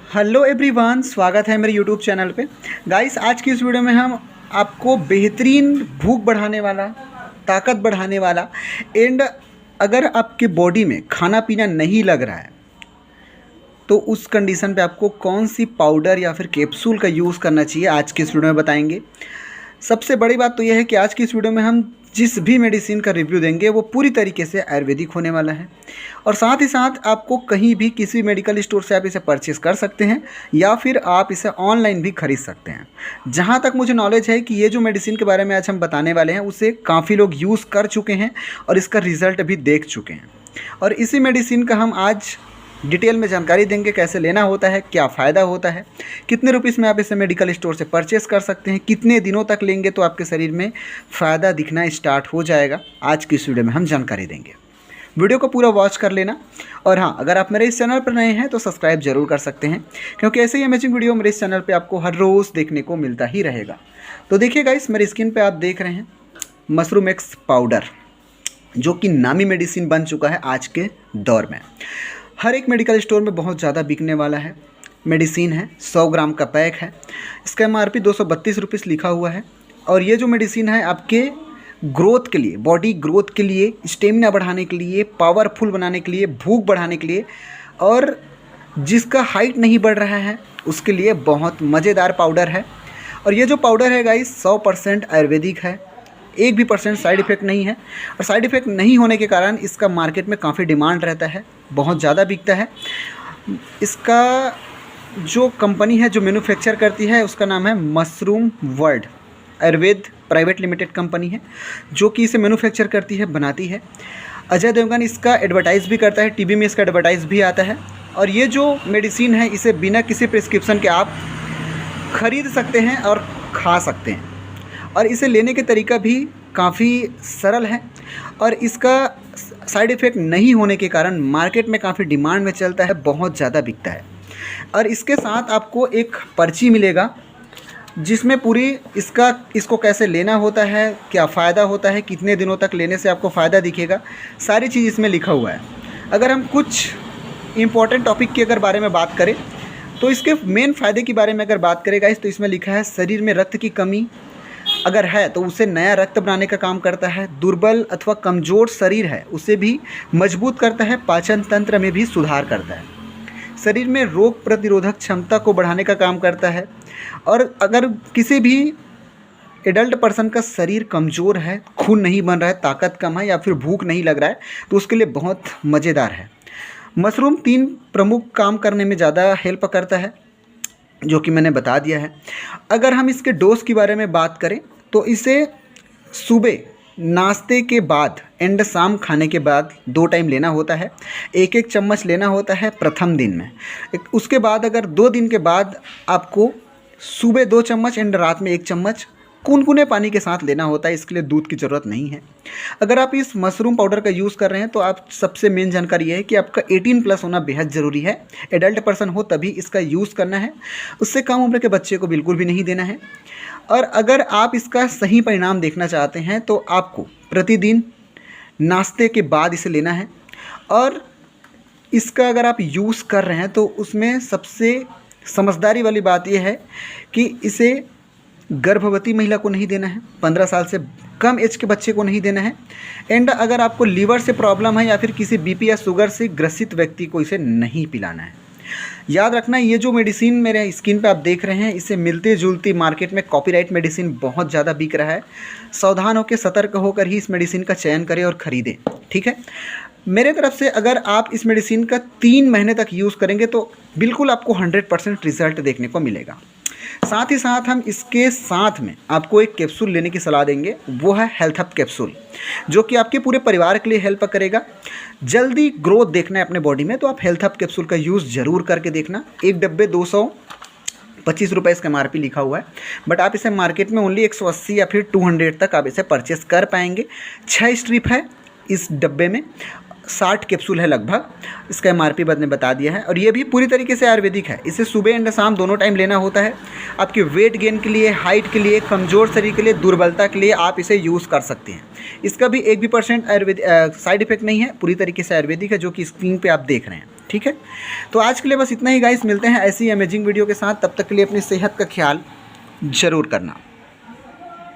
Hello everyone, स्वागत है मेरे यूट्यूब चैनल पे। गाइस, आज की इस वीडियो में हम आपको बेहतरीन भूख बढ़ाने वाला, ताकत बढ़ाने वाला एंड अगर आपके बॉडी में खाना पीना नहीं लग रहा है तो उस कंडीशन पे आपको कौन सी पाउडर या फिर कैप्सूल का यूज़ करना चाहिए, आज की इस वीडियो में बताएंगे। सबसे बड़ी बात तो यह है कि आज की इस वीडियो में हम जिस भी मेडिसिन का रिव्यू देंगे वो पूरी तरीके से आयुर्वेदिक होने वाला है और साथ ही साथ आपको कहीं भी किसी मेडिकल स्टोर से आप इसे परचेज़ कर सकते हैं या फिर आप इसे ऑनलाइन भी खरीद सकते हैं। जहाँ तक मुझे नॉलेज है कि ये जो मेडिसिन के बारे में आज हम बताने वाले हैं उसे काफ़ी लोग यूज़ कर चुके हैं और इसका रिज़ल्ट भी देख चुके हैं और इसी मेडिसिन का हम आज डिटेल में जानकारी देंगे, कैसे लेना होता है, क्या फ़ायदा होता है, कितने रुपीस में आप इसे मेडिकल स्टोर से परचेस कर सकते हैं, कितने दिनों तक लेंगे तो आपके शरीर में फ़ायदा दिखना स्टार्ट हो जाएगा। आज की इस वीडियो में हम जानकारी देंगे, वीडियो को पूरा वॉच कर लेना। और हाँ, अगर आप मेरे इस चैनल पर नए हैं तो सब्सक्राइब जरूर कर सकते हैं, क्योंकि ऐसे ही अमेजिंग वीडियो मेरे इस चैनल पर आपको हर रोज़ देखने को मिलता ही रहेगा। तो देखिएगा, इस मेरी स्क्रीन पर आप देख रहे हैं मशरूम एक्स पाउडर, जो कि नामी मेडिसिन बन चुका है आज के दौर में। हर एक मेडिकल स्टोर में बहुत ज़्यादा बिकने वाला है मेडिसिन है। 100 ग्राम का पैक है। इसका MRP 232 रुपीज़ लिखा हुआ है। और ये जो मेडिसिन है आपके ग्रोथ के लिए, बॉडी ग्रोथ के लिए, स्टेमिना बढ़ाने के लिए, पावरफुल बनाने के लिए, भूख बढ़ाने के लिए और जिसका हाइट नहीं बढ़ रहा है उसके लिए बहुत मज़ेदार पाउडर है। और ये जो पाउडर है गाइस 100% आयुर्वेदिक है, एक भी % साइड इफ़ेक्ट नहीं है। और साइड इफ़ेक्ट नहीं होने के कारण इसका मार्केट में काफ़ी डिमांड रहता है, बहुत ज़्यादा बिकता है। इसका जो कंपनी है जो मैन्युफैक्चर करती है उसका नाम है mushroom world Ayurveda private limited company है, जो कि इसे मैन्युफैक्चर करती है, बनाती है। अजय देवगन इसका एडवर्टाइज़ भी करता है, टीवी में इसका एडवर्टाइज़ भी आता है। और ये जो मेडिसिन है इसे बिना किसी प्रिस्क्रिप्शन के आप ख़रीद सकते हैं और खा सकते हैं। और इसे लेने के तरीका भी काफ़ी सरल है और इसका साइड इफ़ेक्ट नहीं होने के कारण मार्केट में काफ़ी डिमांड में चलता है, बहुत ज़्यादा बिकता है। और इसके साथ आपको एक पर्ची मिलेगा जिसमें पूरी इसको कैसे लेना होता है, क्या फ़ायदा होता है, कितने दिनों तक लेने से आपको फ़ायदा दिखेगा, सारी चीज़ इसमें लिखा हुआ है। अगर हम कुछ इम्पॉर्टेंट टॉपिक की अगर बारे में बात करें तो इसके मेन फ़ायदे के बारे में अगर बात करेगा तो इसमें लिखा है शरीर में रक्त की कमी अगर है तो उसे नया रक्त बनाने का काम करता है। दुर्बल अथवा कमज़ोर शरीर है उसे भी मजबूत करता है। पाचन तंत्र में भी सुधार करता है। शरीर में रोग प्रतिरोधक क्षमता को बढ़ाने का काम करता है। और अगर किसी भी एडल्ट पर्सन का शरीर कमज़ोर है, खून नहीं बन रहा है, ताकत कम है या फिर भूख नहीं लग रहा है तो उसके लिए बहुत मज़ेदार है। मशरूम 3 प्रमुख काम करने में ज़्यादा हेल्प करता है, जो कि मैंने बता दिया है। अगर हम इसके डोज के बारे में बात करें तो इसे सुबह नाश्ते के बाद एंड शाम खाने के बाद 2 टाइम लेना होता है। 1-1 चम्मच लेना होता है प्रथम दिन में। उसके बाद अगर 2 दिन के बाद आपको सुबह 2 चम्मच एंड रात में 1 चम्मच कुनकुने पानी के साथ लेना होता है। इसके लिए दूध की ज़रूरत नहीं है। अगर आप इस मशरूम पाउडर का यूज़ कर रहे हैं तो आप सबसे मेन जानकारी ये है कि आपका 18+ होना बेहद ज़रूरी है। एडल्ट पर्सन हो तभी इसका यूज़ करना है, उससे कम उम्र के बच्चे को बिल्कुल भी नहीं देना है। और अगर आप इसका सही परिणाम देखना चाहते हैं तो आपको प्रतिदिन नाश्ते के बाद इसे लेना है। और इसका अगर आप यूज़ कर रहे हैं तो उसमें सबसे समझदारी वाली बात यह है कि इसे गर्भवती महिला को नहीं देना है, 15 साल से कम एज के बच्चे को नहीं देना है। एंड अगर आपको लीवर से प्रॉब्लम है या फिर किसी BP या शुगर से ग्रसित व्यक्ति को इसे नहीं पिलाना है। याद रखना, ये जो मेडिसिन मेरे स्क्रीन पे आप देख रहे हैं इसे मिलती जुलती मार्केट में कॉपीराइट मेडिसिन बहुत ज़्यादा बिक रहा है। सावधान होकर, सतर्क होकर ही इस मेडिसिन का चयन करें और ख़रीदें, ठीक है। मेरे तरफ से अगर आप इस मेडिसिन का 3 महीने तक यूज़ करेंगे तो बिल्कुल आपको 100% रिज़ल्ट देखने को मिलेगा। साथ ही साथ हम इसके साथ में आपको एक कैप्सूल लेने की सलाह देंगे, वो है हेल्थ अप कैप्सूल, जो कि आपके पूरे परिवार के लिए हेल्प करेगा। जल्दी ग्रोथ देखना है अपने बॉडी में तो आप हेल्थ अप कैप्सूल का यूज़ ज़रूर करके देखना। एक डब्बे 225 रुपये इसका MRP लिखा हुआ है, बट आप इसे मार्केट में ओनली 180 या फिर 200 तक आप इसे परचेस कर पाएंगे। 6 स्ट्रिप है इस डब्बे में, 60 कैप्सूल है लगभग। इसका MRP मैंने बता दिया है। और ये भी पूरी तरीके से आयुर्वेदिक है। इसे सुबह एंड शाम दोनों टाइम लेना होता है। आपके वेट गेन के लिए, हाइट के लिए, कमज़ोर शरीर के लिए, दुर्बलता के लिए आप इसे यूज़ कर सकते हैं। इसका भी 1 भी % आयुर्वेदिक साइड इफेक्ट नहीं है, पूरी तरीके से आयुर्वेदिक है, जो कि स्क्रीन पे आप देख रहे हैं। ठीक है, तो आज के लिए बस इतना ही गाइस, मिलते हैं ऐसी अमेजिंग वीडियो के साथ। तब तक के लिए अपनी सेहत का ख्याल ज़रूर करना।